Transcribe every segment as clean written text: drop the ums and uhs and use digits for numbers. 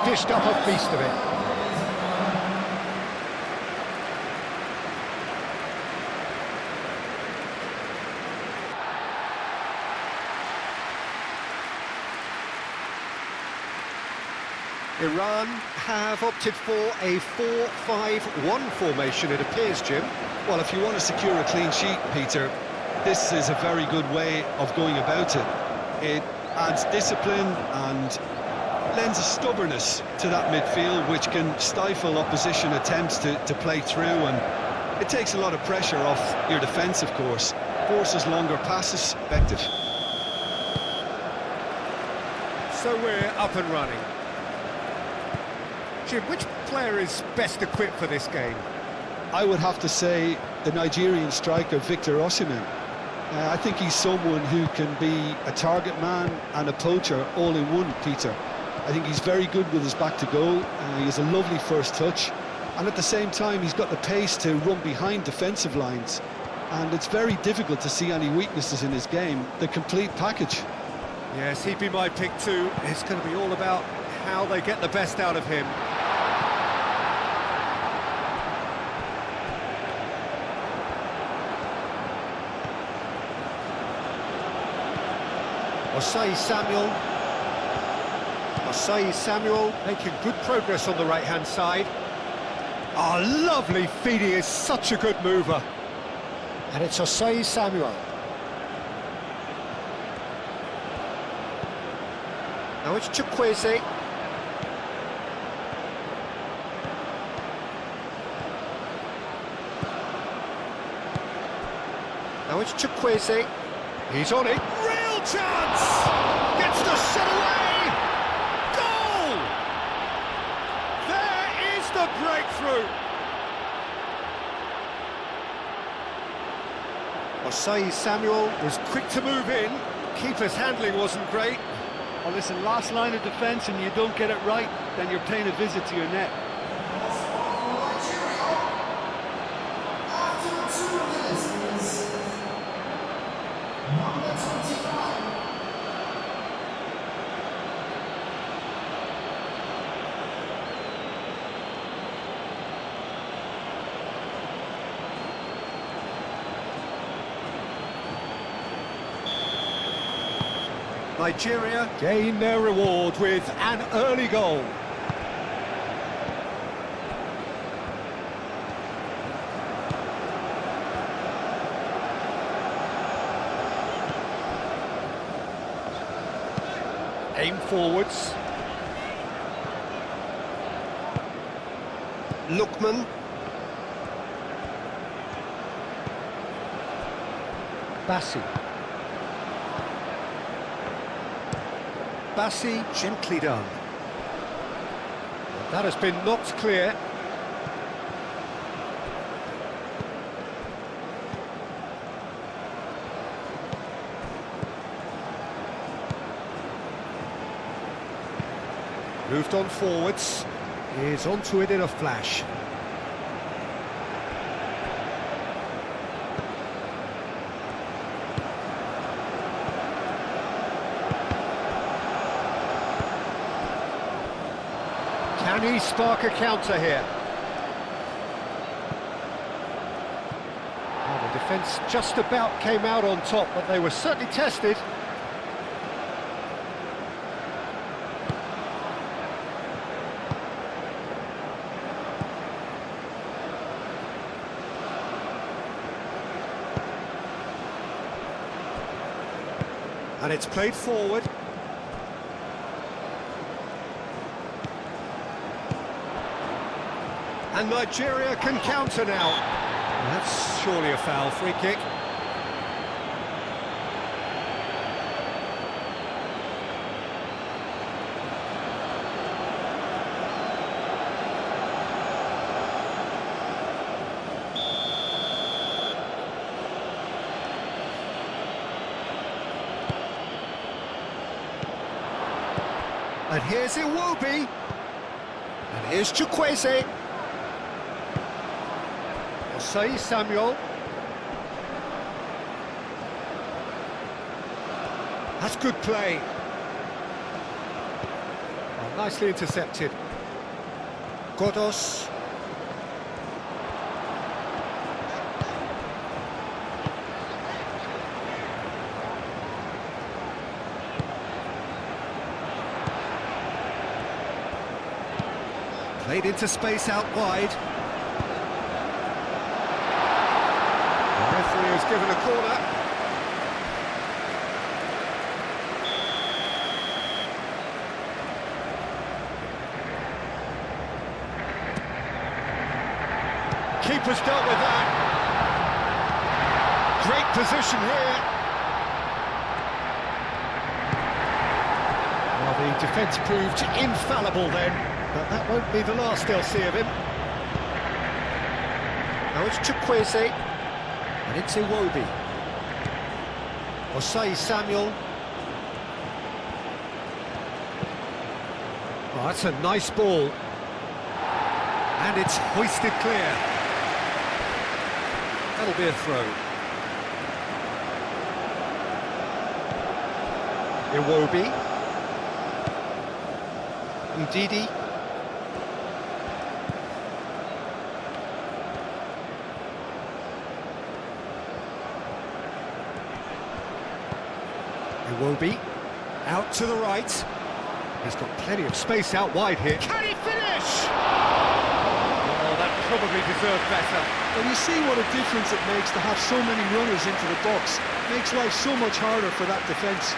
dished up a feast of it. Iran have opted for a 4-5-1 formation, it appears, Jim. Well, if you want to secure a clean sheet, Peter, this is a very good way of going about it. It adds discipline and lends a stubbornness to that midfield, which can stifle opposition attempts to play through, and it takes a lot of pressure off your defence, of course. Forces longer passes, effective. So we're up and running. Jim, which player is best equipped for this game? I would have to say the Nigerian striker Victor Osimhen. I think he's someone who can be a target man and a poacher all in one, Peter. I think he's very good with his back to goal. He has a lovely first touch, and at the same time he's got the pace to run behind defensive lines, and it's very difficult to see any weaknesses in his game. The complete package. Yes, he'd be my pick too. It's going to be all about how they get the best out of him. Osei Samuel making good progress on the right-hand side. Oh, lovely feed, he is such a good mover. And it's Osei Samuel. Now it's Chukwueze. Now it's Chukwueze. He's on it. Real chance! Gets the shot away! Goal! There is the breakthrough! Osei Samuel was quick to move in. Keeper's handling wasn't great. Well, listen, last line of defence and you don't get it right, then you're paying a visit to your net. Nigeria gain their reward with an early goal. Aim forwards. Lookman. Bassi. Bassi, gently done. That has been knocked clear. Moved on forwards. Is onto it in a flash. Can he spark a counter here? Well, the defence just about came out on top, but they were certainly tested. And it's played forward. And Nigeria can counter now. That's surely a foul, free kick. And here's Iwobi. And here's Chukwueze. Osei Samuel. That's good play. Well, Nicely intercepted. Godos. Played into space out wide. The referee has given a corner. Keeper's dealt with that. Great position here. Well, the defence proved infallible then, but that won't be the last they'll see of him. Now it's Chukwueze, and it's Iwobi. Osei Samuel. Oh, that's a nice ball. And it's hoisted clear. That'll be a throw. Iwobi. Ndidi. Iwobi. Out to the right. He's got plenty of space out wide here. Can he finish? Oh, that probably deserved better. Well, you see what a difference it makes to have so many runners into the box. Makes life so much harder for that defence.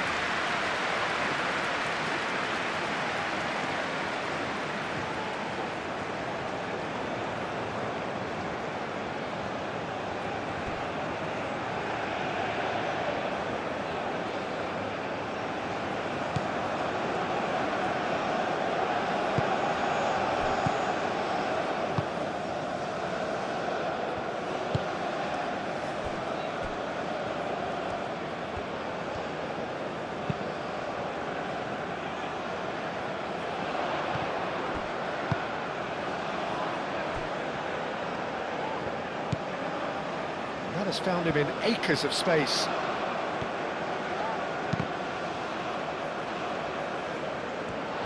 That has found him in acres of space.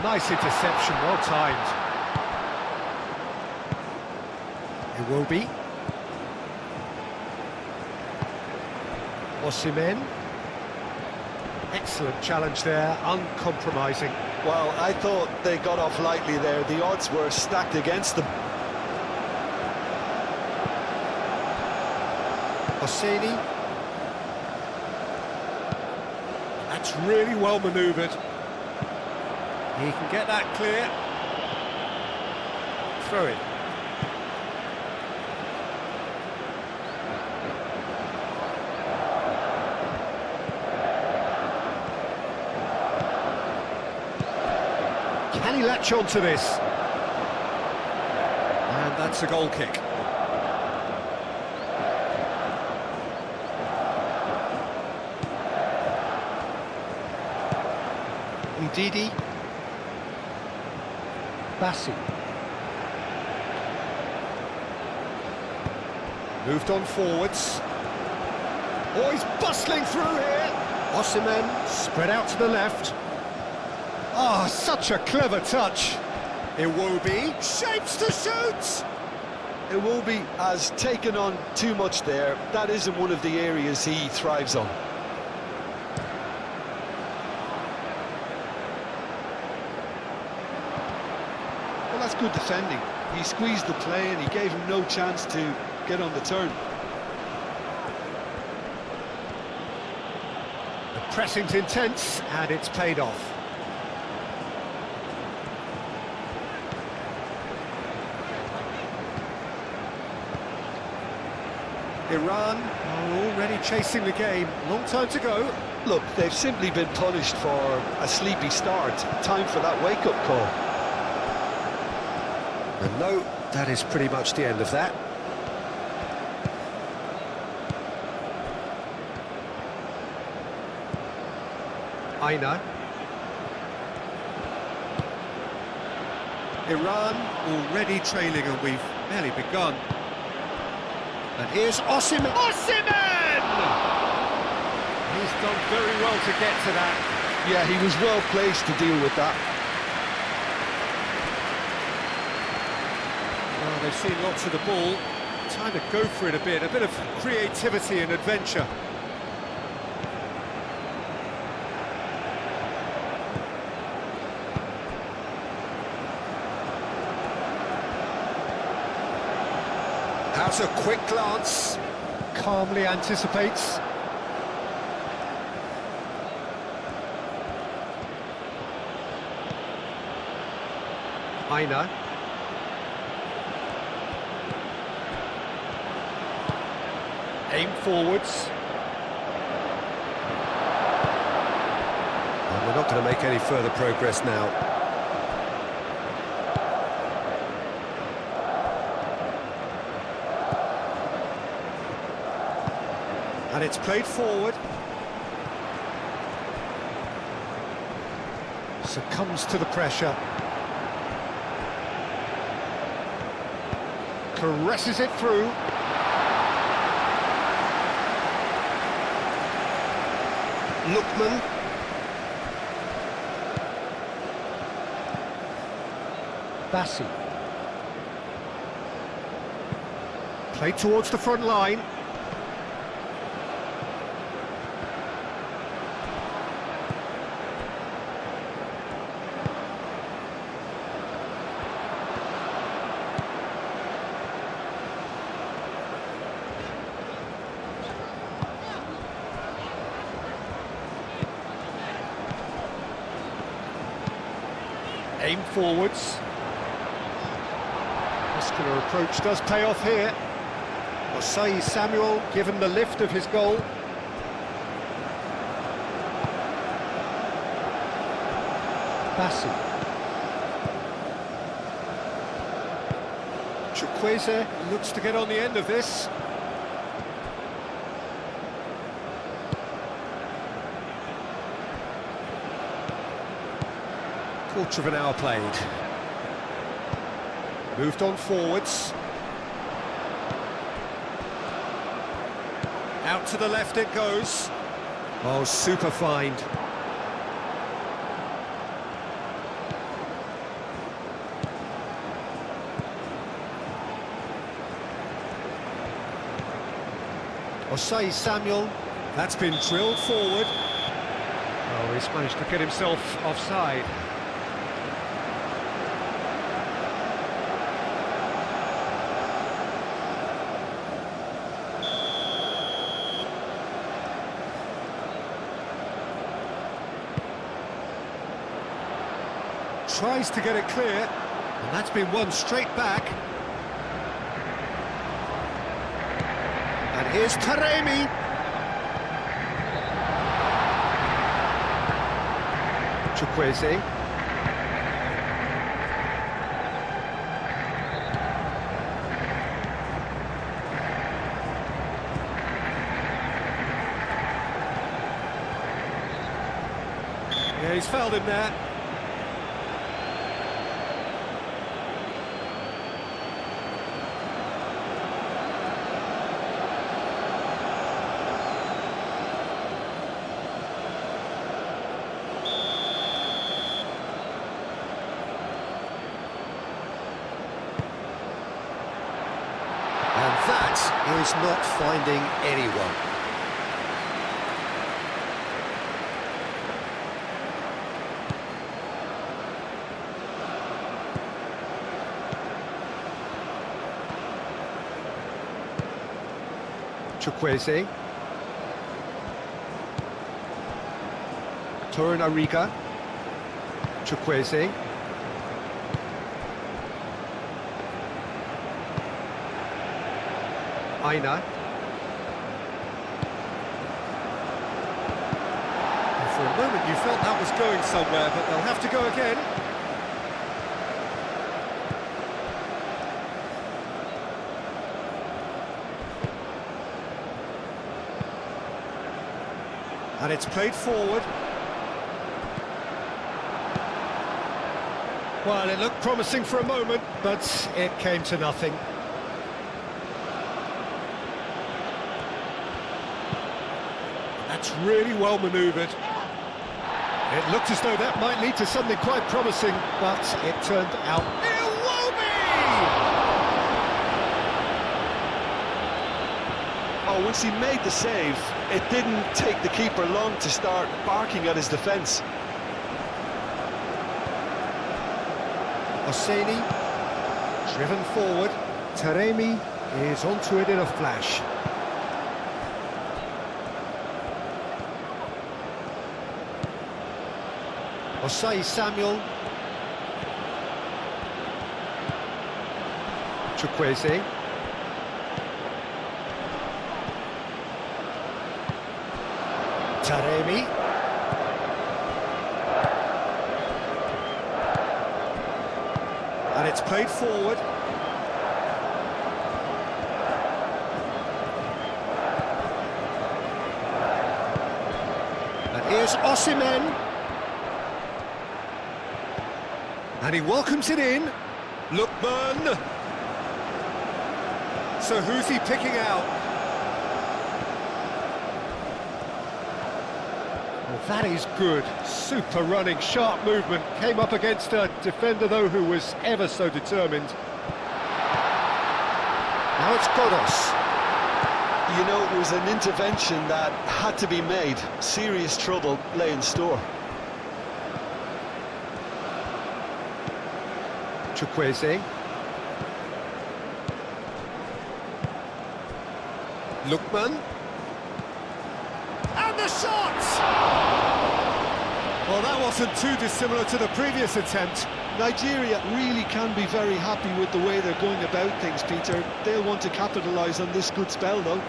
Nice interception, well timed. Iwobi. Osimhen. Excellent challenge there, uncompromising. Well, I thought they got off lightly there. The odds were stacked against them. Osseni. That's really well manoeuvred. He can get that clear. Throw it. Can he latch on to this? And that's a goal kick. Ndidi. Bassi. Moved on forwards. Oh, he's bustling through here. Osimhen spread out to the left. Oh, such a clever touch. Iwobi shapes to shoot. Iwobi has taken on too much there. That isn't one of the areas he thrives on. Well, that's good defending. He squeezed the play and he gave him no chance to get on the turn. The pressing's intense and it's paid off. Iran are already chasing the game. Long time to go. Look, they've simply been punished for a sleepy start. Time for that wake-up call. And no, that is pretty much the end of that. Aina. Iran already trailing and we've barely begun. And here's Osimhen. Osimhen! He's done very well to get to that. Yeah, he was well placed to deal with that. seen lots of the ball. Time to go for it a bit of creativity and adventure. How's a quick glance? Calmly anticipates. Aina. Aim forwards. And we're not going to make any further progress now. And it's played forward. Succumbs to the pressure. Caresses it through. Lookman. Bassi. Played towards the front line. Aim forwards. Muscular approach does pay off here. Osei Samuel given the lift of his goal. Bassi. Chukwueze looks to get on the end of this. Quarter of an hour played. Moved on forwards. Out to the left it goes. Oh, super find. Osei Samuel, that's been drilled forward. Oh, he's managed to get himself offside. Tries to get it clear, and that's been won straight back. And here's Taremi. Chukwueze. Yeah, he's fouled him there. And that is not finding anyone. Chukwueze. Torunarigha. Chukwueze. Aina. And for a moment you felt that was going somewhere, but they'll have to go again. And it's played forward. Well, it looked promising for a moment, but it came to nothing. That's really well manoeuvred. It looked as though that might lead to something quite promising, but it turned out... It will be! Oh, once he made the save, it didn't take the keeper long to start barking at his defence. Oseni, driven forward. Taremi is onto it in a flash. Osei Samuel. Chukwueze. Taremi. And it's played forward. And here's Osimhen. And he welcomes it in. Lookman. So who's he picking out? Well, that is good. Super running, sharp movement. Came up against a defender, though, who was ever so determined. Now it's Godos. You know, it was an intervention that had to be made. Serious trouble lay in store. Chukwueze. Lookman. And the shot! Well, that wasn't too dissimilar to the previous attempt. Nigeria really can be very happy with the way they're going about things, Peter. They'll want to capitalise on this good spell, though.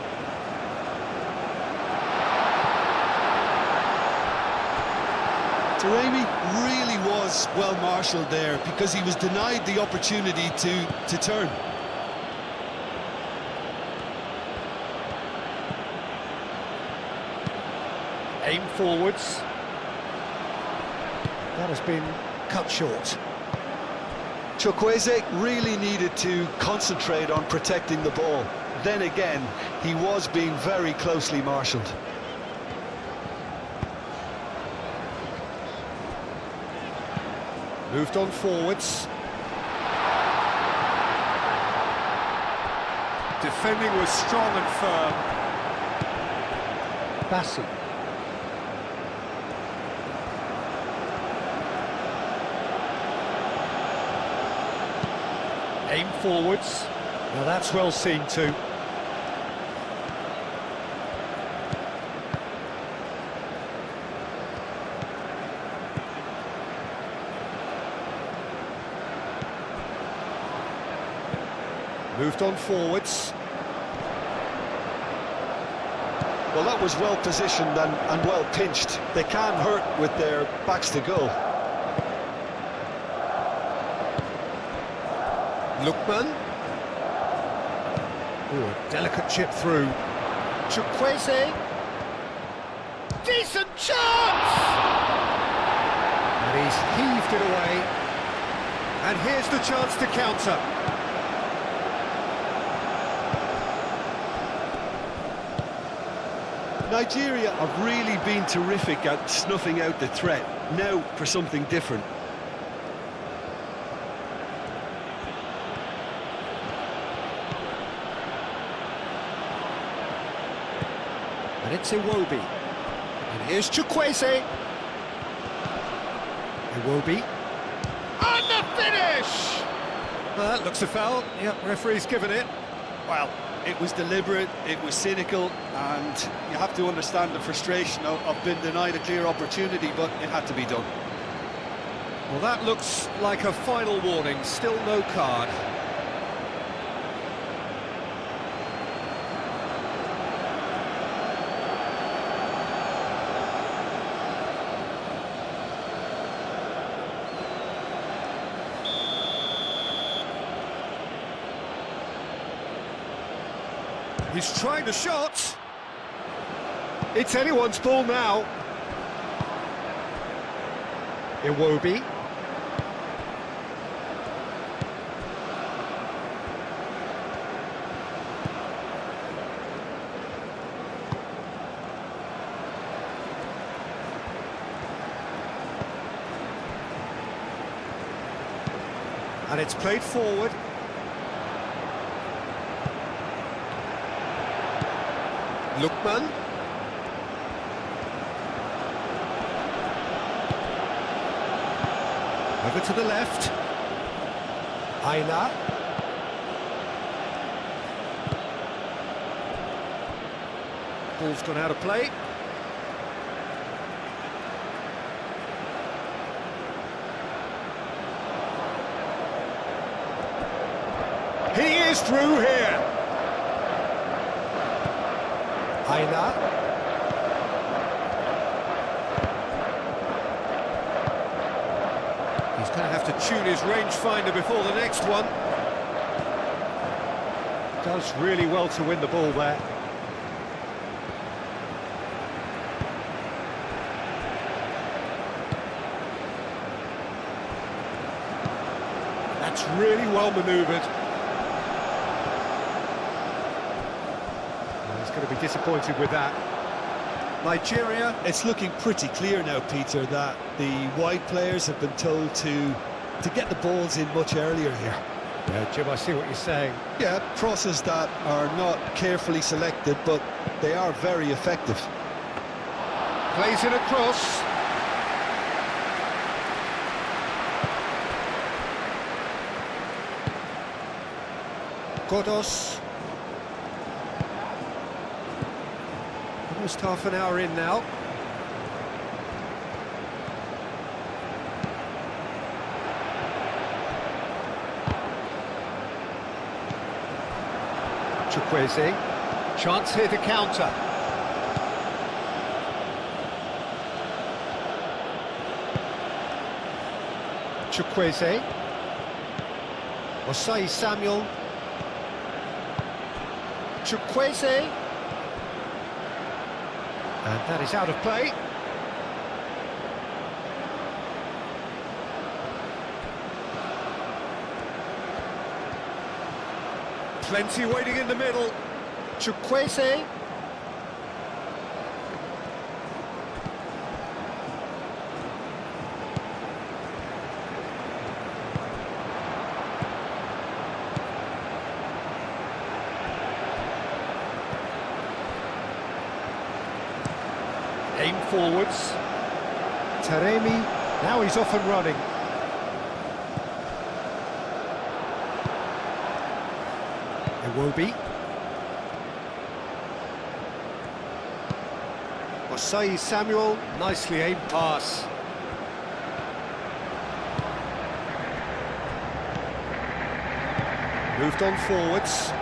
Taremi really was well marshalled there because he was denied the opportunity to turn. Aim forwards. That has been cut short. Chukwueze really needed to concentrate on protecting the ball. Then again, he was being very closely marshalled. Moved on forwards. Defending was strong and firm. Bassi. Aim forwards. Now that's well seen too. Moved on forwards. Well, that was well positioned and well pinched. They can hurt with their backs to goal. Lookman. Ooh, a delicate chip through. Chukwueze. Decent chance! And he's heaved it away. And here's the chance to counter. Nigeria have really been terrific at snuffing out the threat. Now for something different. And it's Iwobi. And here's Chukwueze. Iwobi. And the finish! Well, that looks a foul. Yep, referee's given it. Well, it was deliberate, it was cynical, and you have to understand the frustration of being denied a clear opportunity, but it had to be done. Well, that looks like a final warning. Still no card. He's trying the shot. It's anyone's ball now. Iwobi. And it's played forward. Lookman. Over to the left. Aina. Ball's gone out of play. He is through here. Aina. He's going to have to tune his rangefinder before the next one. Does really well to win the ball there. That's really well manoeuvred. He's going to be disappointed with that. Nigeria. It's looking pretty clear now, Peter, that the wide players have been told to get the balls in much earlier here. Yeah, Jim, I see what you're saying. Yeah, crosses that are not carefully selected, but they are very effective. Plays in across. Godos. Almost half an hour in now. Chukwueze. Chance here to counter. Chukwueze. Osai Samuel. Chukwueze. And that is out of play. Plenty waiting in the middle. Chukwueze. Aim forwards. Taremi, now he's off and running. Iwobi. Osai Samuel, nicely aimed pass. Moved on forwards.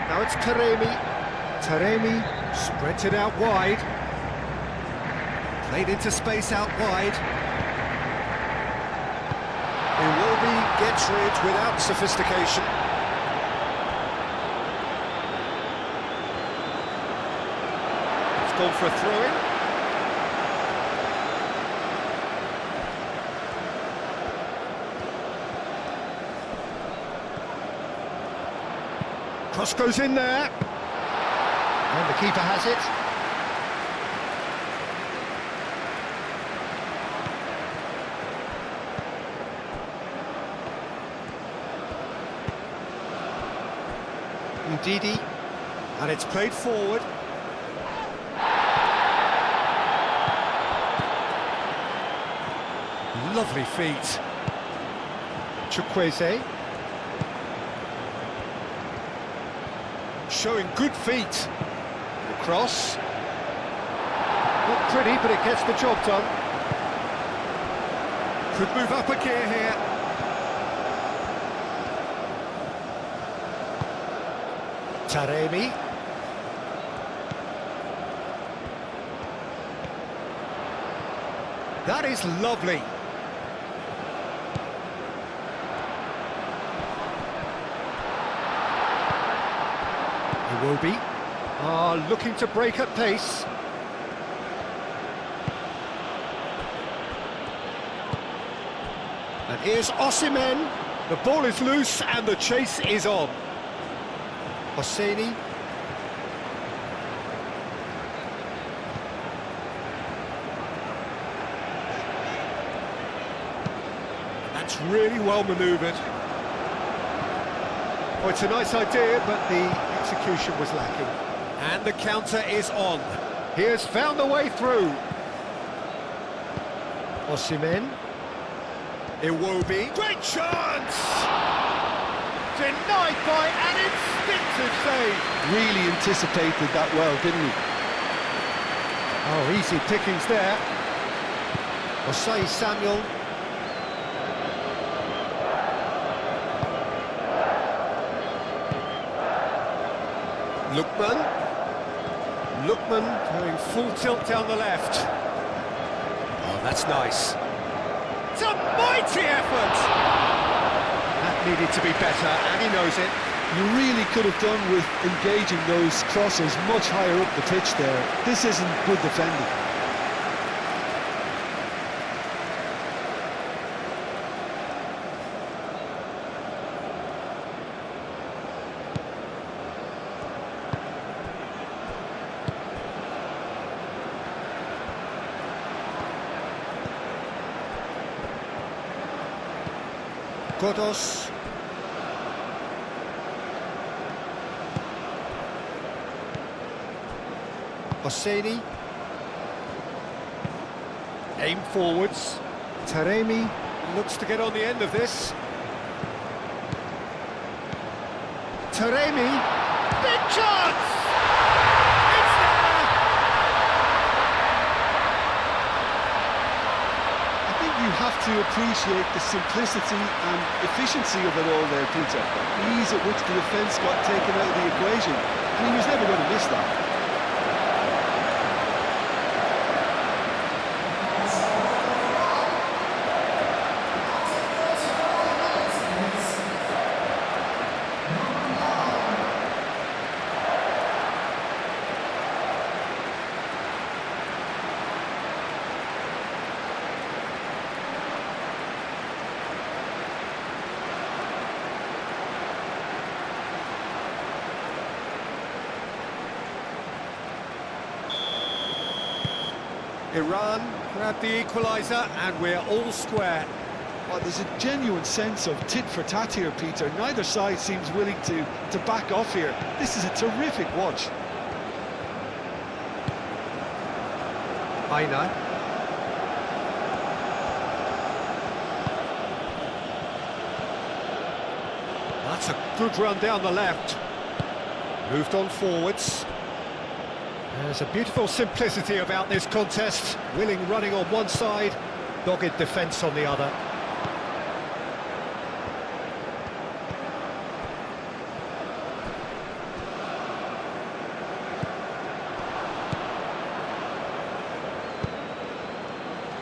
Now it's Taremi. Taremi spreads it out wide. Played into space out wide. Iwobi gets rid without sophistication. It's gone for a throw-in. Cross goes in there. And the keeper has it. Ndidi. And it's played forward. Lovely feet. Chukwueze. Showing good feet. The cross. Not pretty, but it gets the job done. Could move up a gear here. Taremi. That is lovely. Iwobi are looking to break at pace. And here's Osimhen. The ball is loose and the chase is on. Hosseini. That's really well manoeuvred. Well, it's a nice idea, but the execution was lacking. And the counter is on. He has found a way through. Osimhen. Iwobi. Great chance! Denied by an instinctive save. Really anticipated that well, didn't he? Oh, easy pickings there. Osei Samuel. Lookman going full tilt down the left. Oh, that's nice. It's a mighty effort! That needed to be better, and he knows it. You really could have done with engaging those crosses much higher up the pitch there. This isn't good defending. Godos. Hosseini. Aim forwards. Taremi looks to get on the end of this. Taremi. Big chance! It's there! I think you have to appreciate the simplicity and efficiency of it all there, Peter. The ease at which the defence got taken out of the equation, and he was never going to miss that. Iran grabbed the equaliser, and we're all square. Well, there's a genuine sense of tit for tat here, Peter. Neither side seems willing to back off here. This is a terrific watch. Aina. That's a good run down the left. Moved on forwards. There's a beautiful simplicity about this contest. Willing running on one side, dogged defence on the other.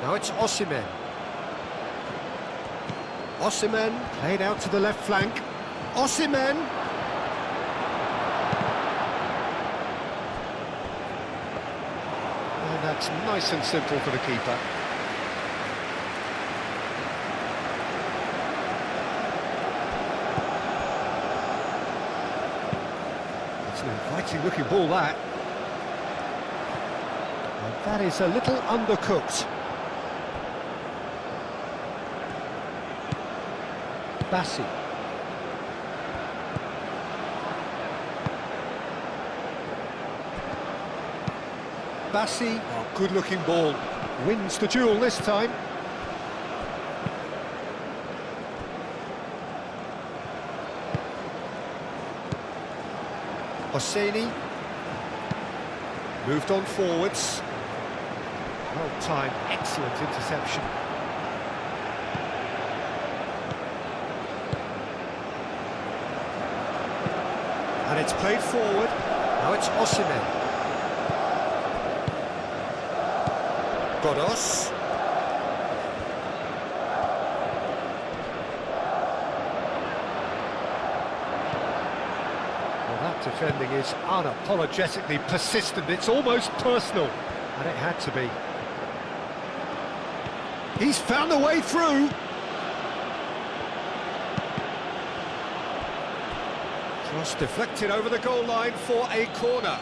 Now it's Osimhen. Osimhen played out to the left flank. Osimhen! And that's nice and simple for the keeper. It's an inviting looking ball, that. And that is a little undercooked. Bassi. Bassi, oh, good-looking ball. Wins the duel this time. Hosseini. Moved on forwards. Well timed, excellent interception. And it's played forward. Now it's Osimhen. Godos. Well, that defending is unapologetically persistent. It's almost personal. And it had to be. He's found a way through. Cross deflected over the goal line for a corner.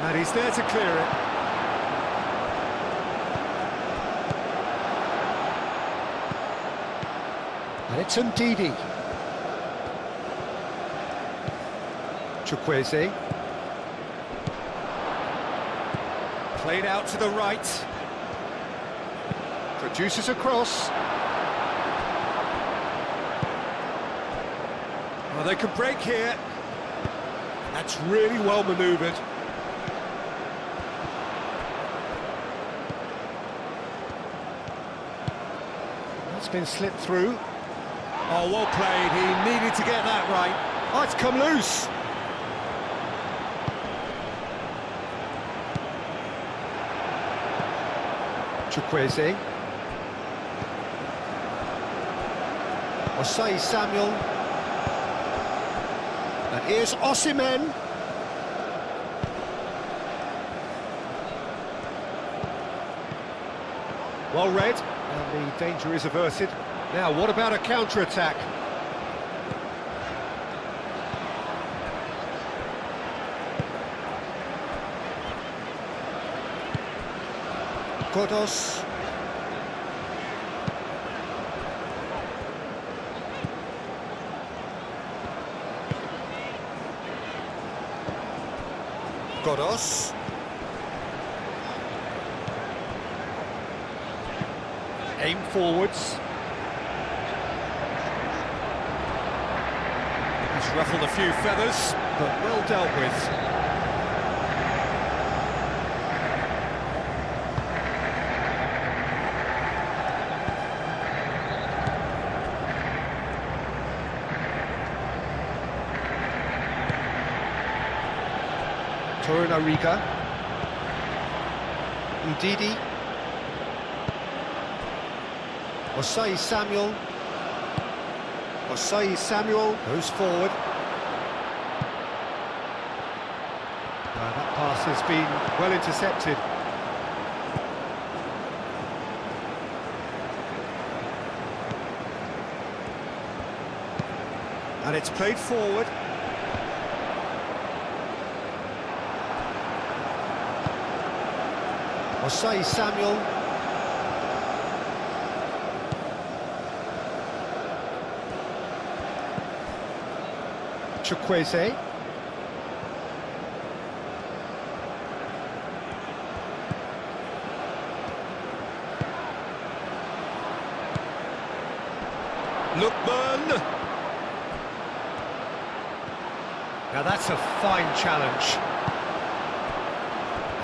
And he's there to clear it. And it's Ndidi. Chukwueze. Played out to the right. Produces a cross. Well, they can break here. That's really well manoeuvred. That's been slipped through. Oh, well played. He needed to get that right. Oh, it's come loose. Chukwueze. Osei Samuel. And here's Osimhen. Well read, and the danger is averted. Now, what about a counter-attack? Godos. Godos. Aim forwards. He's ruffled a few feathers, but well dealt with. Torunariga. Ndidi. Osei Samuel. Osei Samuel goes forward. That pass has been well intercepted. And it's played forward. Osei Samuel. Chukwueze. Lookman. Now that's a fine challenge.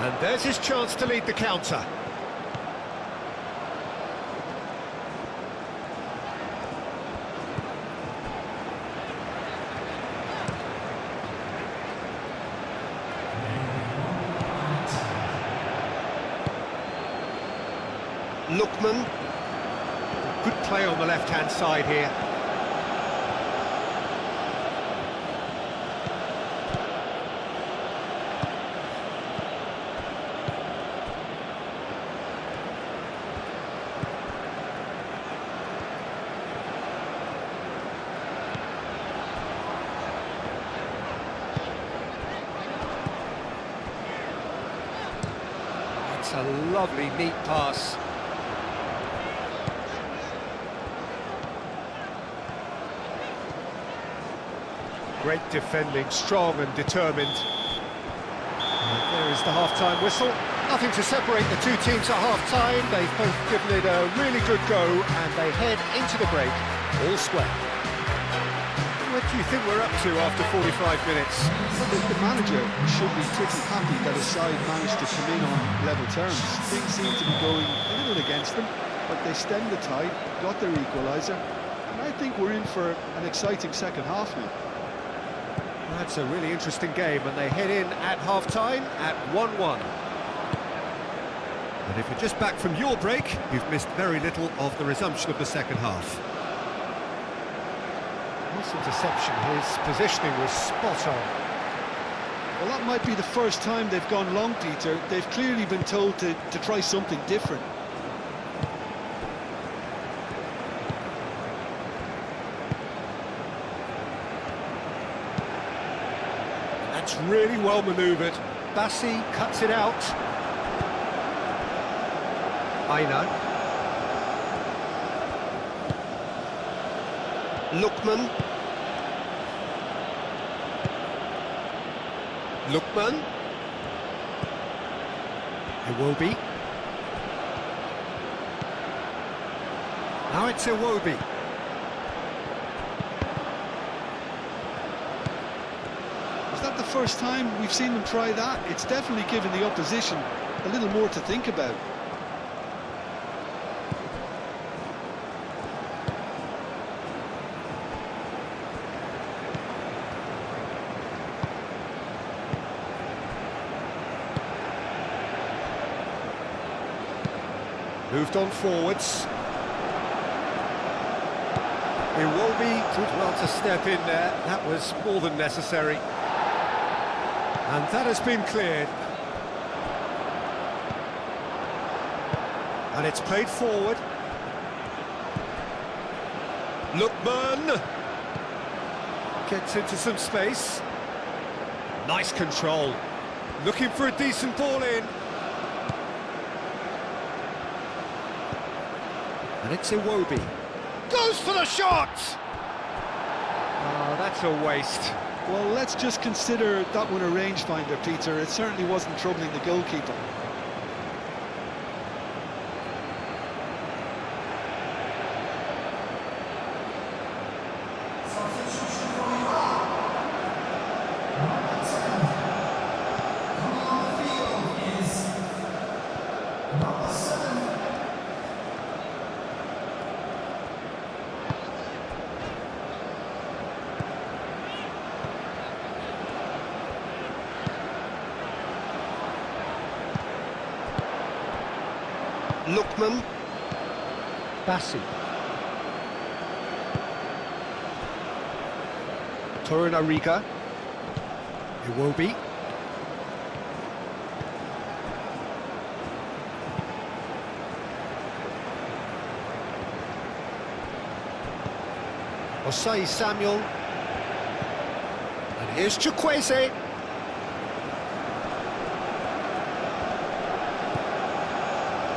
And there's his chance to lead the counter. Lookman. Good play on the left-hand side here. It's a lovely, neat pass. Great defending, strong and determined. And there is the half-time whistle. Nothing to separate the two teams at half-time. They've both given it a really good go, and they head into the break all square. What do you think we're up to after 45 minutes? Well, the manager should be pretty happy that his side managed to come in on level terms. Things seem to be going a little against them, but they stemmed the tide, got their equaliser, and I think we're in for an exciting second half now. That's a really interesting game, and they head in at half-time at 1-1. And if you're just back from your break, you've missed very little of the resumption of the second half. Nice interception, his positioning was spot on. Well, that might be the first time they've gone long, Peter. They've clearly been told to try something different. That's really well manoeuvred. Bassi cuts it out. Aina. Lookman. Lookman. Iwobi. Now it's Iwobi. Is that the first time we've seen them try that? It's definitely given the opposition a little more to think about. Moved on forwards. Iwobi did well to step in there. That was more than necessary. And that has been cleared. And it's played forward. Lookman gets into some space. Nice control. Looking for a decent ball in. And it's Iwobi. Goes for the shot! Oh, that's a waste. Well, let's just consider that one a rangefinder, Peter. It certainly wasn't troubling the goalkeeper. Lookman. Bassi. Torunariga. Iwobi. Osei Samuel. And here's Chukwueze.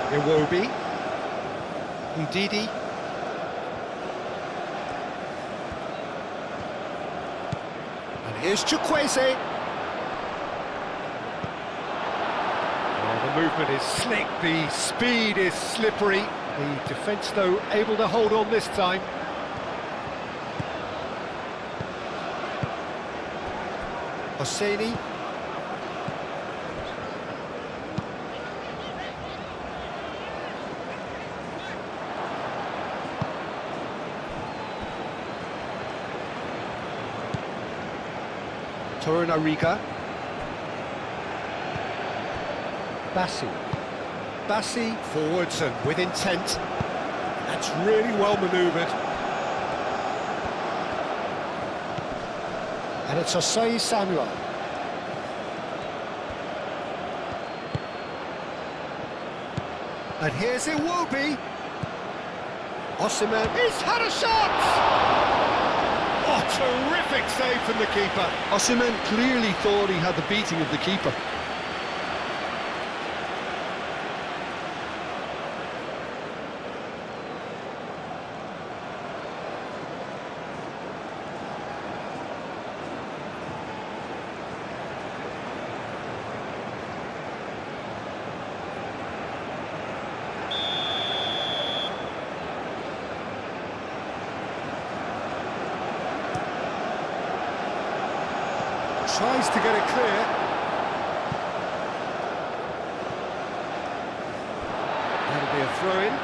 Iwobi. Ndidi. And here's Chukwueze. Oh, the movement is slick, the speed is slippery. The defence, though, able to hold on this time. Hosseini. Torunariga. Bassi. Bassi forwards and with intent. That's really well manoeuvred. And it's Osei Samuel. And here's Iwobi. Osimhen, he's had a shot! Oh, terrific save from the keeper. Osimhen clearly thought he had the beating of the keeper. Tries to get it clear. That'll be a throw-in.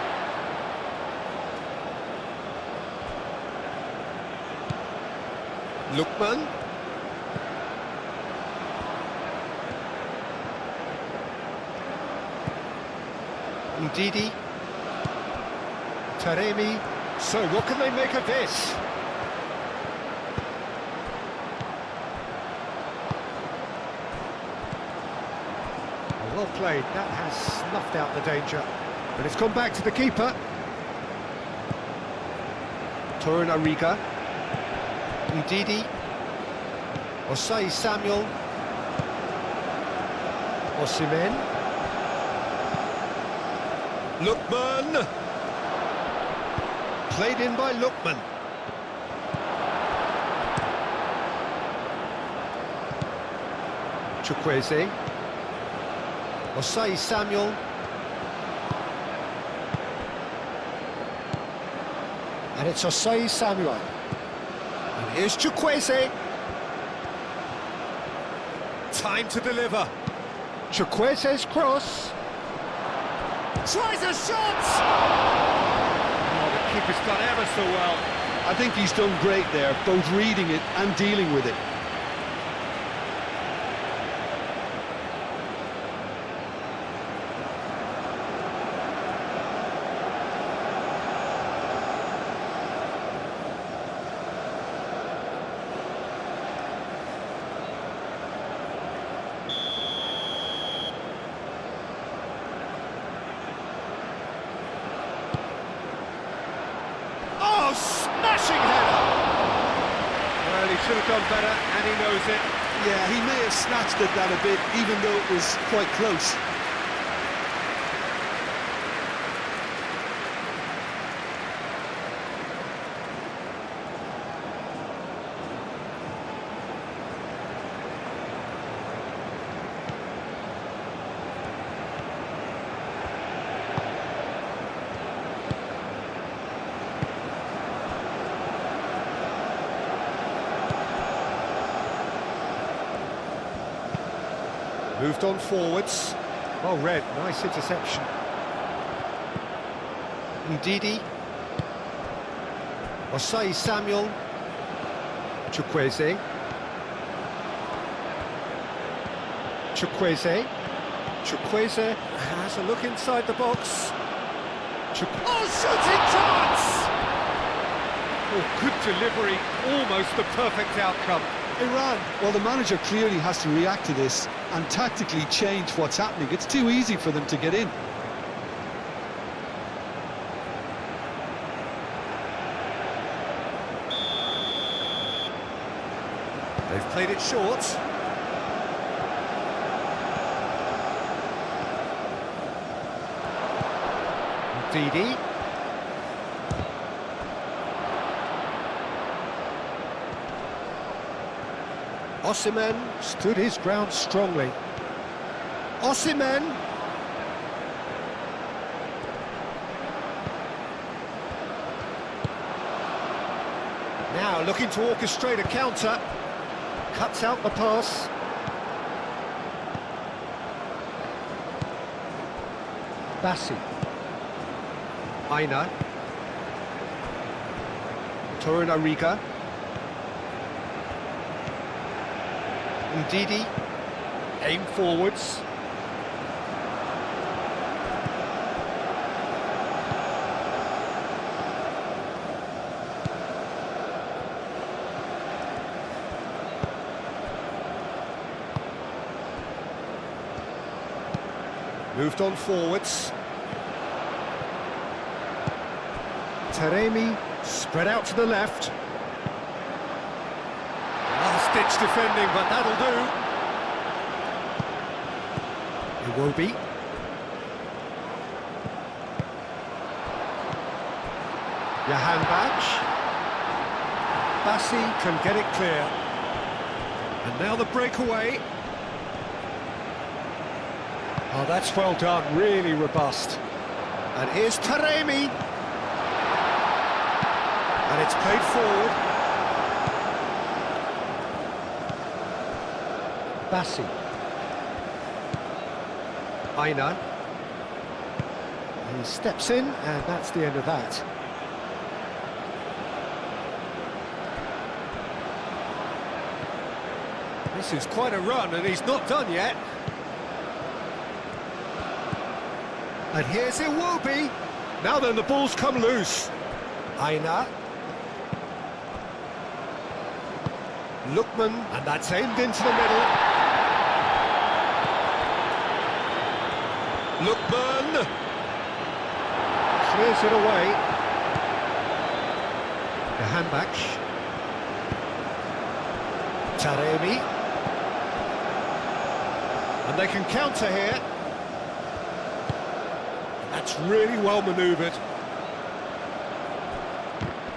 Lookman. Ndidi. Taremi. So what can they make of this? Well played, that has snuffed out the danger. But it's gone back to the keeper. Torunariga. Ndidi. Osei Samuel. Osimhen. Lookman. Played in by Lookman. Chukwueze. Osei Samuel. And it's Osei Samuel. And here's Chukwueze. Time to deliver. Chukwueze's cross. Tries a shot! Oh, the keeper's done ever so well. I think he's done great there, both reading it and dealing with it. Oh, smashing header! Well, he should have done better, and he knows it. Yeah, he may have snatched at that a bit, even though it was quite close. Moved on forwards. Well read, nice interception. Ndidi. Osei Samuel. Chukwueze. Chukwueze. Chukwueze has a look inside the box. Oh, shooting chance! Oh, good delivery, almost the perfect outcome. Iran, well, the manager clearly has to react to this and tactically change what's happening. It's too easy for them to get in. They've played it short. Ndidi. Osimhen stood his ground strongly. Osimhen. Now looking to orchestrate a counter. Cuts out the pass. Bassi. Aina. Torunariga. Ndidi, aim forwards. Moved on forwards. Taremi spread out to the left. Last-ditch defending, but that'll do. Iwobi. Jahanbakhsh. Bassi can get it clear. And now the breakaway. Oh, that's well done, really robust. And here's Taremi. And it's played forward. Bassi. Aina. He steps in, and that's the end of that. This is quite a run, and he's not done yet. And here's Iwobi. Now then, the ball's come loose. Aina. Lookman, and that's aimed into the middle. Lookman. Clears it away. Jahanbakhsh. Taremi. And they can counter here. That's really well manoeuvred.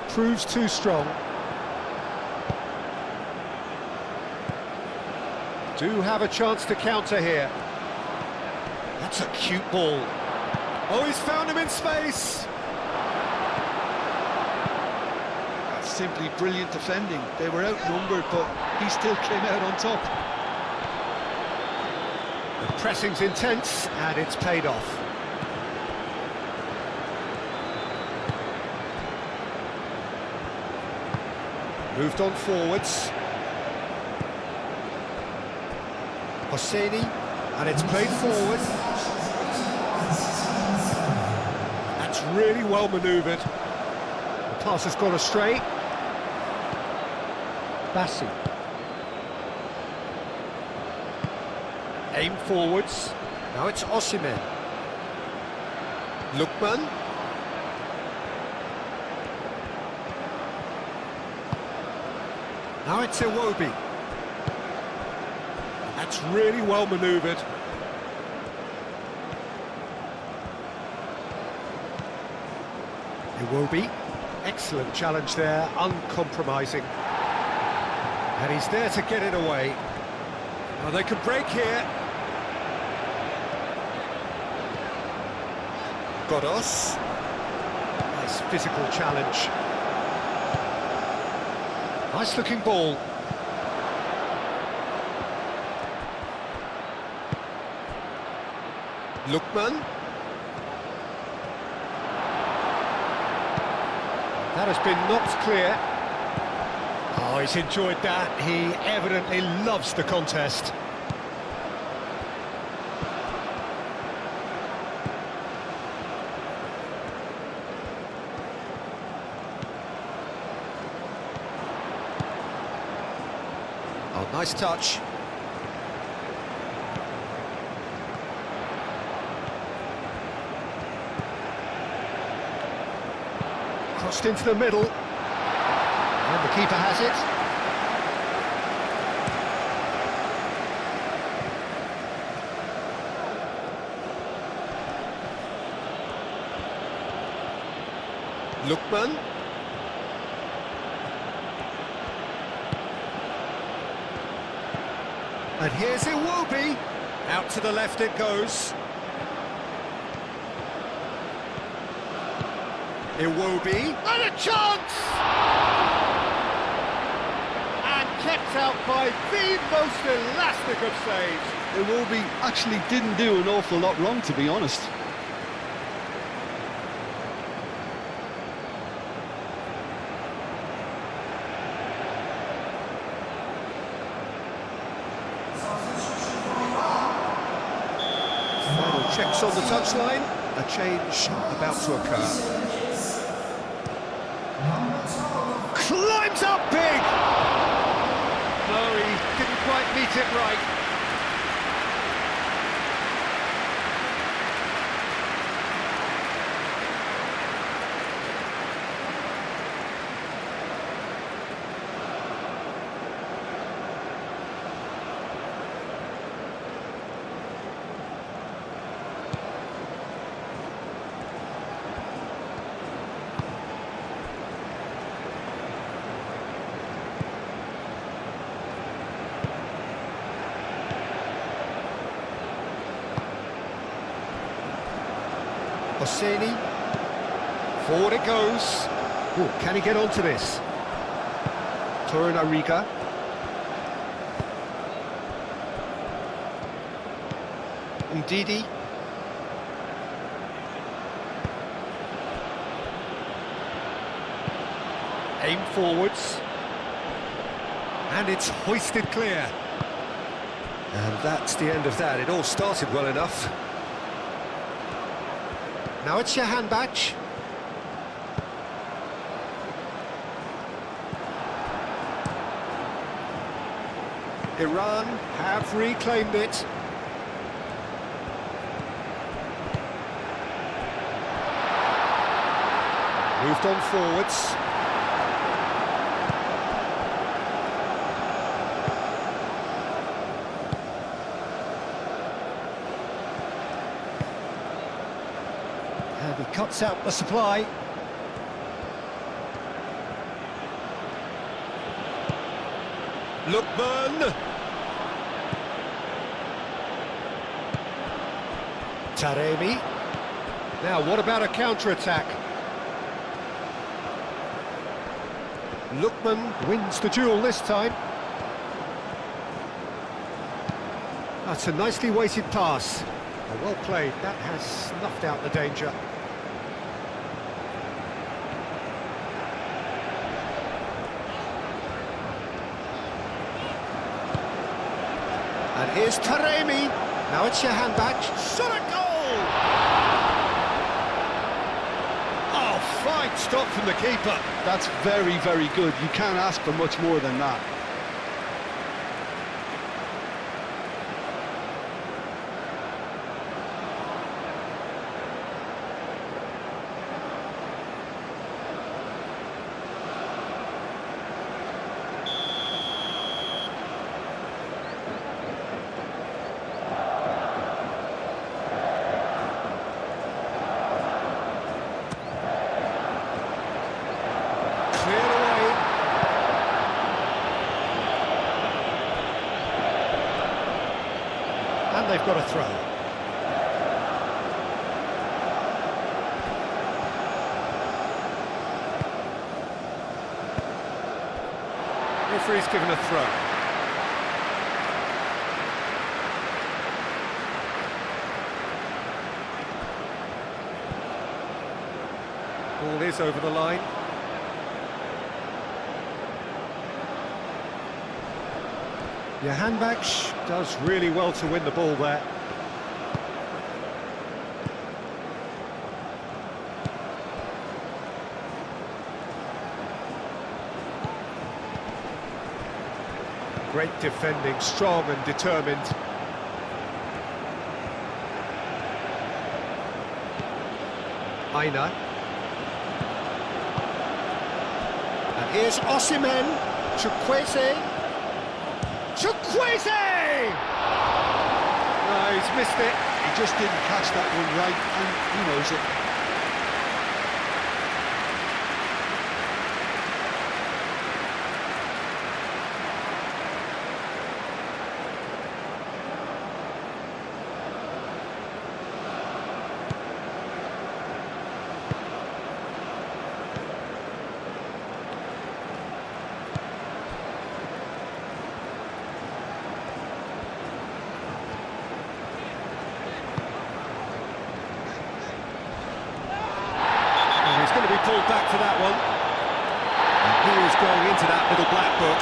Proves too strong. Do have a chance to counter here. That's a cute ball. Oh, he's found him in space. That's simply brilliant defending. They were outnumbered, but he still came out on top. The pressing's intense, and it's paid off. Moved on forwards. Hosseini, and it's played forward. That's really well manoeuvred. The pass has gone astray. Bassi. Aim forwards. Now it's Osimhen. Lookman. Now it's Iwobi. That's really well manoeuvred. Iwobi, excellent challenge there, uncompromising. And he's there to get it away. Now they can break here. Godos. Nice physical challenge. Nice looking ball. Lookman. That has been knocked clear. Oh, he's enjoyed that. He evidently loves the contest. Oh, nice touch. Crossed into the middle. And the keeper has it. Lookman. And here's Iwobi. Out to the left it goes. Iwobi. And a chance! And kept out by the most elastic of saves. Iwobi actually didn't do an awful lot wrong, to be honest. Final checks on the touchline. A change about to occur. Climbs up big! No, he didn't quite meet it right. Hosseini, forward it goes. Ooh, can he get onto this? Torunariga. Ndidi. Aim forwards. And it's hoisted clear. And that's the end of that. It all started well enough. Now it's Jahanbakhsh. Iran have reclaimed it. Moved on forwards. cuts out the supply. Lookman. Taremi. Now, what about a counter-attack? Lookman wins the duel this time. That's a nicely weighted pass. Well played, that has snuffed out the danger. And here's Taremi. Now it's your handback. Shot a goal! Oh, fine stop from the keeper. That's very, very good. You can't ask for much more than that. And they've got a throw. Referee's given a throw. Ball is over the line. Johanbach does really well to win the ball there. Great defending, strong and determined. Aina. And here's Osimhen. Chukwueze. Chukwueze! No, he's missed it. He just didn't catch that one right, and he knows it. Pulled back for that one. And he is going into that little black book.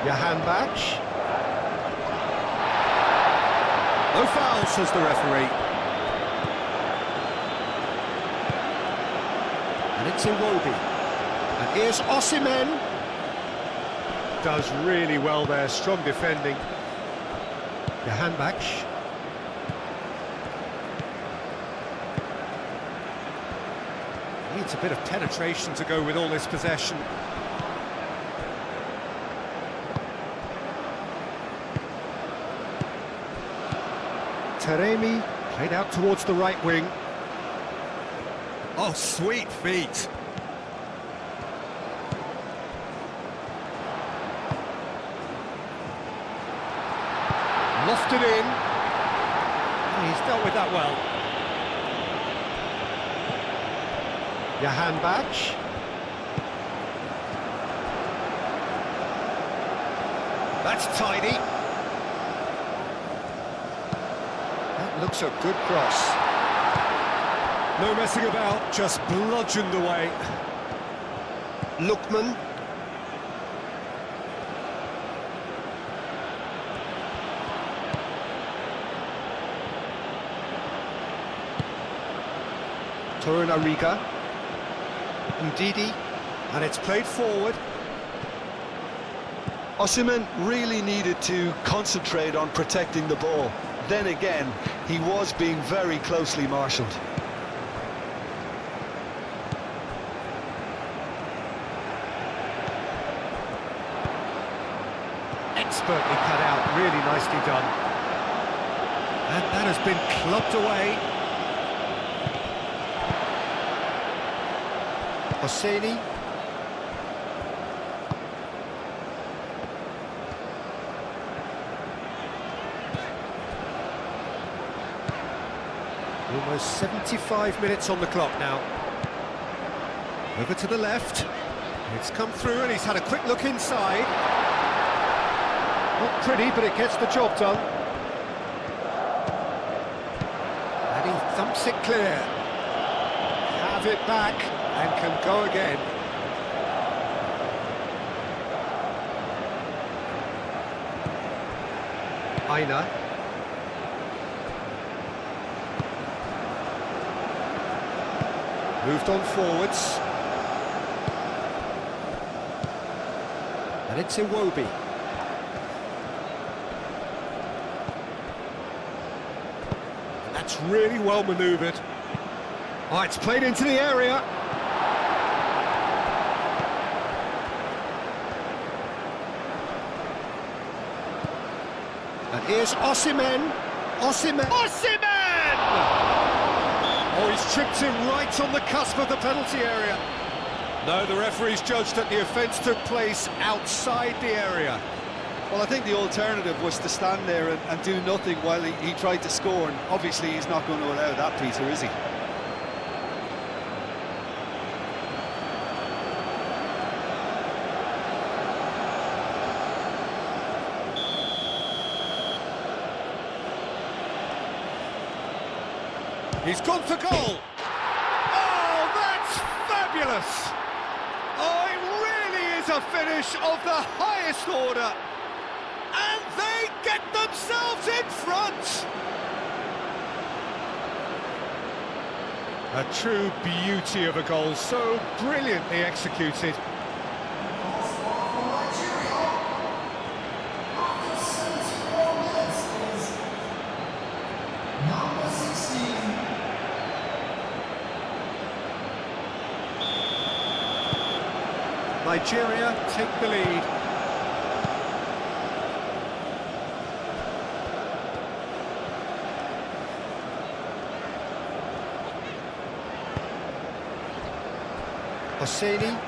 Johanbach. No foul, says the referee. And it's Iwobi. And here's Osimhen. Does really well there, strong defending. Johanbach. Needs a bit of penetration to go with all this possession. Taremi played out towards the right wing. Oh, sweet feet. Lofted in. He's dealt with that well. Johanbach. That's tidy. Looks a good cross. No messing about, just bludgeoned away. Lookman. Torunariga. Ndidi. And it's played forward. Osimhen really needed to concentrate on protecting the ball. Then again, he was being very closely marshalled. Expertly cut out, really nicely done. And that has been clubbed away. Hosseini. Almost 75 minutes on the clock now. Over to the left. It's come through and he's had a quick look inside. Not pretty, but it gets the job done. And he thumps it clear. Have it back and can go again. Aina. Moved on forwards. And it's Iwobi. That's really well manoeuvred. Oh, it's played into the area. And here's Osimhen. Osimhen! Oh, he's tripped him right on the cusp of the penalty area. No, the referee's judged that the offence took place outside the area. Well, I think the alternative was to stand there and do nothing while he tried to score, and obviously he's not going to allow that, Peter, is he? He's gone for goal! Oh, that's fabulous! Oh, it really is a finish of the highest order! And they get themselves in front! A true beauty of a goal, so brilliantly executed. Nigeria take the lead. Hosseini.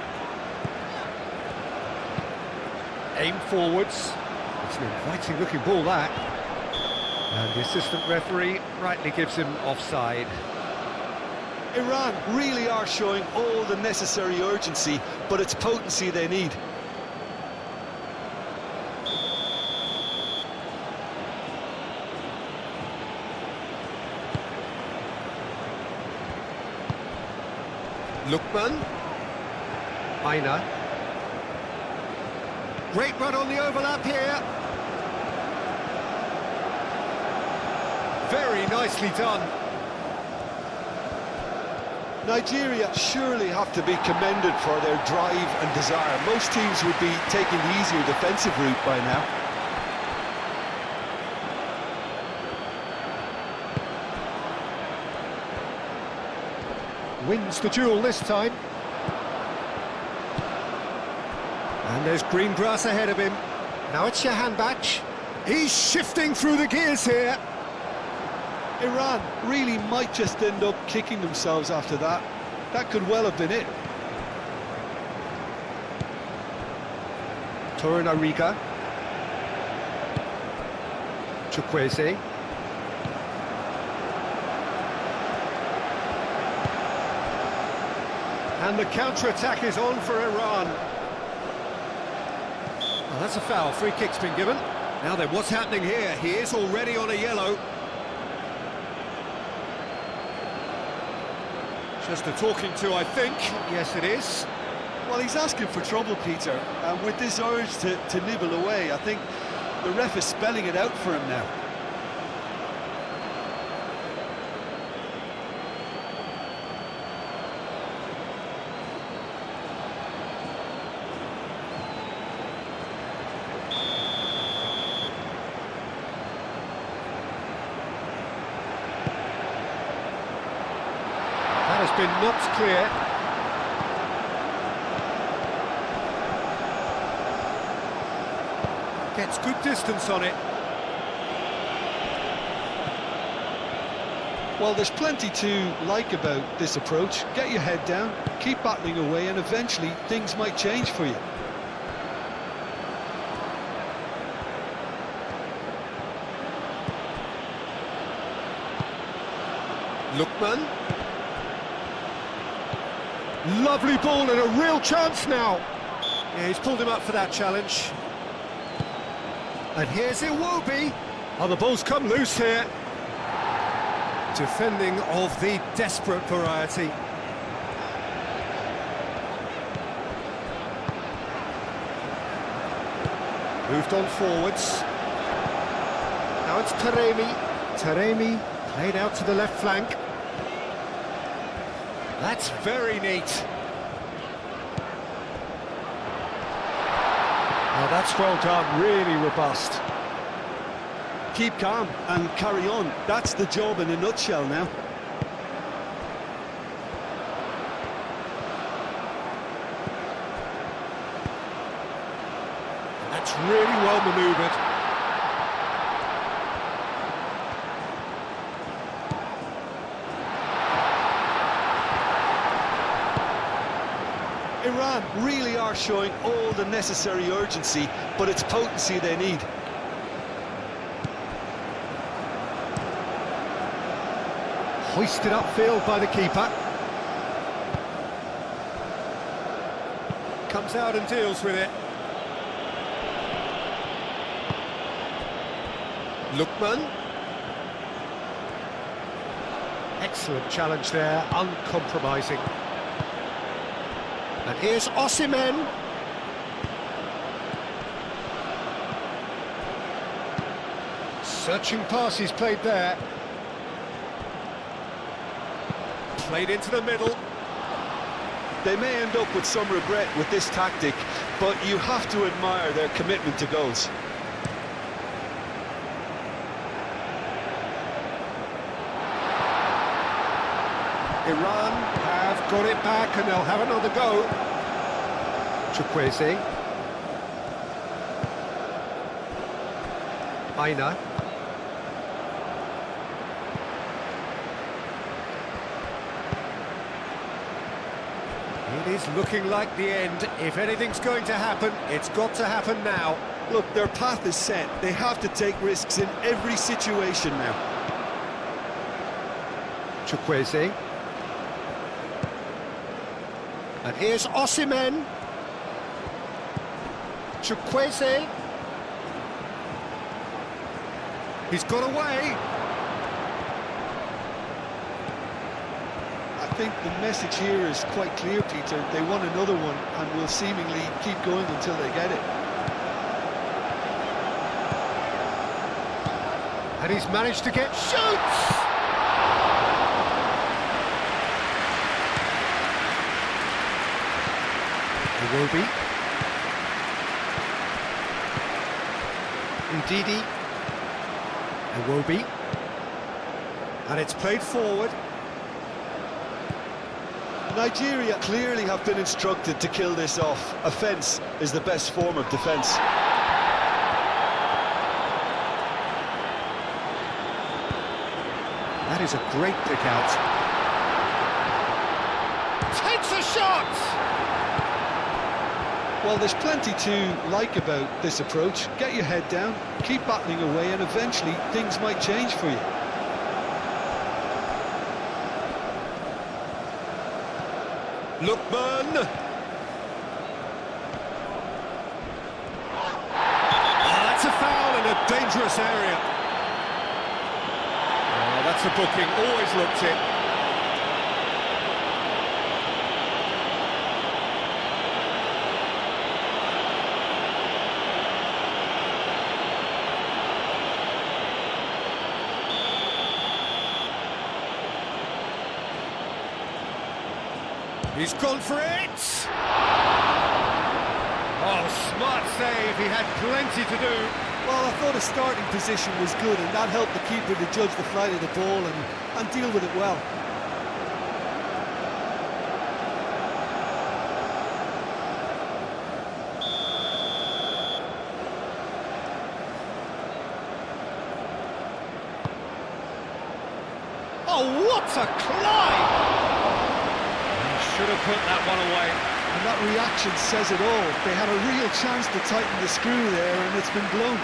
Aim forwards. It's an inviting looking ball, that. And the assistant referee rightly gives him offside. Iran really are showing all the necessary urgency, but it's potency they need. Lookman. Aina. Great run on the overlap here. Very nicely done. Nigeria surely have to be commended for their drive and desire. Most teams would be taking the easier defensive route by now. Wins the duel this time. And there's green grass ahead of him. Now it's Shahanbach. He's shifting through the gears here. Iran really might just end up kicking themselves after that. That could well have been it. Torunariga. Chukwueze. And the counter-attack is on for Iran. Well, that's a foul. Free kick's been given. Now then, what's happening here? He is already on a yellow. Just a talking to, I think. Yes, it is. Well, he's asking for trouble, Peter, and with this urge to nibble away, I think the ref is spelling it out for him now. That has been knocked clear. Gets good distance on it. Well, there's plenty to like about this approach. Get your head down, keep battling away, and eventually things might change for you. Lookman. Lovely ball and a real chance now. Yeah, he's pulled him up for that challenge. And here's Iwobi. Oh, the ball's come loose here. Defending of the desperate variety. Moved on forwards. Now it's Taremi. Taremi played out to the left flank. That's very neat. Oh, that's well done, really robust. Keep calm and carry on. That's the job in a nutshell now. That's really well manoeuvred. Iran really are showing all the necessary urgency, but it's potency they need. Hoisted upfield by the keeper. Comes out and deals with it. Lookman. Excellent challenge there, uncompromising. And here's Osimhen. Searching passes played there. Played into the middle. They may end up with some regret with this tactic, but you have to admire their commitment to goals. Iran have got it back and they'll have another go. Chukwueze. Aina. It is looking like the end. If anything's going to happen, it's got to happen now. Look, their path is set. They have to take risks in every situation now. Chukwueze. And here's Osimhen. Chukwueze. He's got away. I think the message here is quite clear, Peter. They want another one and will seemingly keep going until they get it. And he's managed to get shoots! Iwobi. Ndidi. Iwobi. And it's played forward. Nigeria clearly have been instructed to kill this off. Offence is the best form of defence. That is a great pick out. Takes a shot! Well, there's plenty to like about this approach. Get your head down, keep battling away, and eventually things might change for you. Lookman. Oh, that's a foul in a dangerous area. Oh, that's a booking, always looked it. He's gone for it! Oh, smart save, he had plenty to do. Well, I thought his starting position was good, and that helped the keeper to judge the flight of the ball and deal with it well. Oh, what a climb! He should have put that one away. And that reaction says it all. They had a real chance to tighten the screw there, and it's been blown.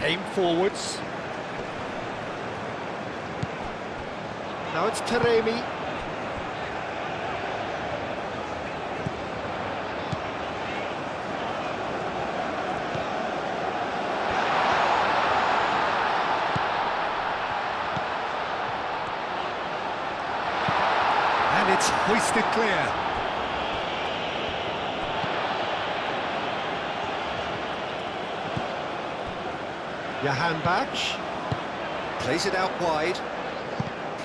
Aim forwards. Now it's Taremi. And it's hoisted clear. Johan Bach plays it out wide,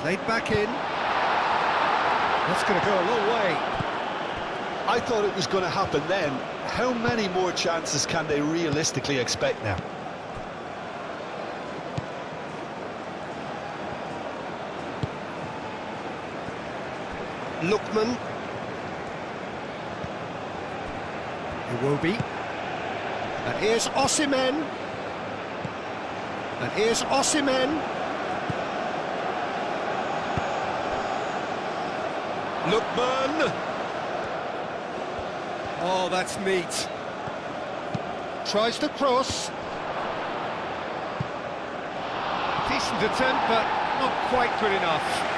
played back in. That's going to go a long way. I thought it was going to happen then. How many more chances can they realistically expect now? Lookman. Iwobi. And here's Osimhen. And here's Osimhen. Lookman. Oh, that's neat. Tries to cross. Decent attempt, but not quite good enough.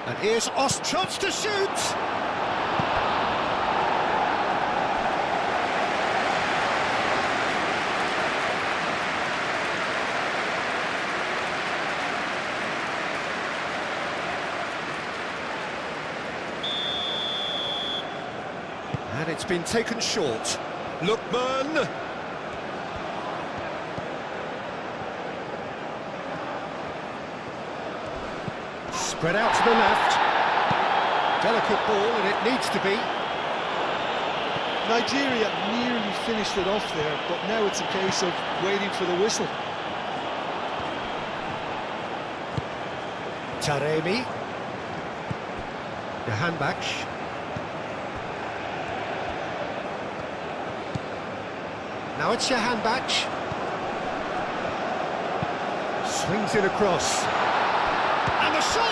And here's Chance to shoot! And it's been taken short. Lookman! Spread out to the left. Delicate ball, and it needs to be. Nigeria nearly finished it off there, but now it's a case of waiting for the whistle. Taremi. Johan Bach. Now it's Johan Bach. Swings it across. And the shot!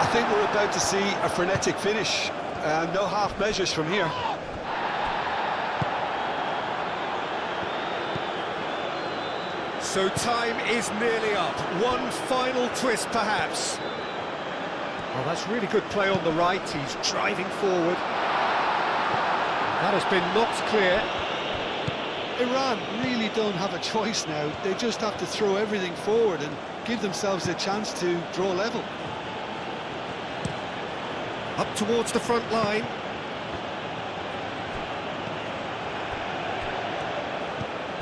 I think we're about to see a frenetic finish. No half measures from here. So time is nearly up. One final twist, perhaps. Well, that's really good play on the right. He's driving forward. That has been knocked clear. Iran really don't have a choice now. They just have to throw everything forward and give themselves a chance to draw level. Up towards the front line.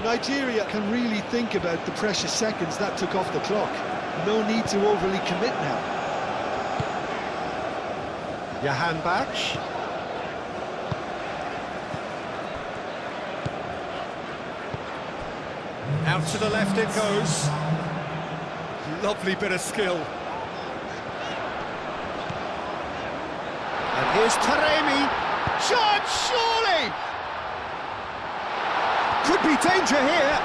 Nigeria can really think about the precious seconds that took off the clock. No need to overly commit now. Johan Bach. Out to the left it goes. Lovely bit of skill. And here's Taremi. Shot, surely! Could be danger here.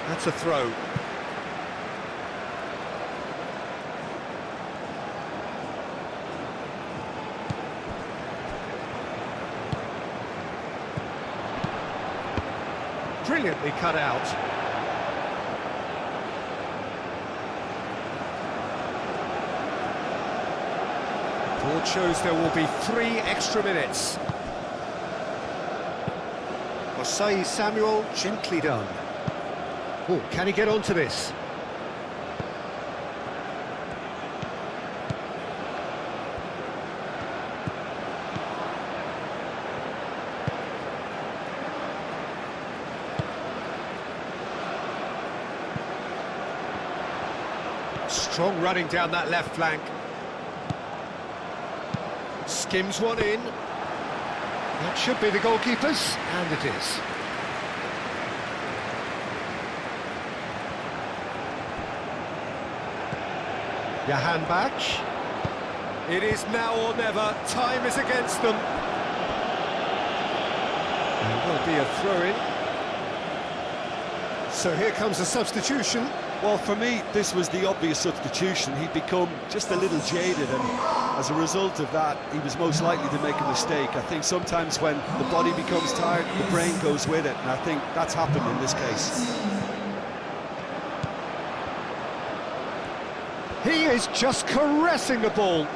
That's a throw. brilliantly cut out. The board shows there will be 3 extra minutes. Osei Samuel, gently done. Oh, can he get onto this? Strong running down that left flank. Skims one in. That should be the goalkeeper's, and it is. Jahan Bach. It is now or never. Time is against them. There will be a throw-in. So here comes a substitution. Well, for me, this was the obvious substitution. He'd become just a little jaded, and as a result of that, he was most likely to make a mistake. I think sometimes when the body becomes tired, the brain goes with it, and I think that's happened in this case. He is just caressing the ball.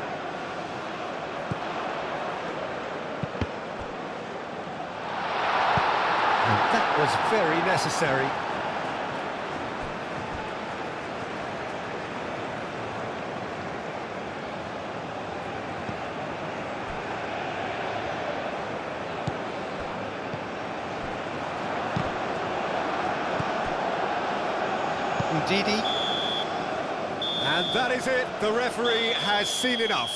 And that was very necessary. Ndidi. And that is it, the referee has seen enough.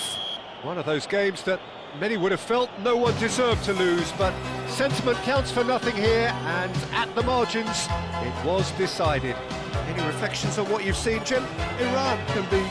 One of those games that many would have felt no one deserved to lose, but sentiment counts for nothing here, and at the margins, it was decided. Any reflections on what you've seen, Jim? Iran can be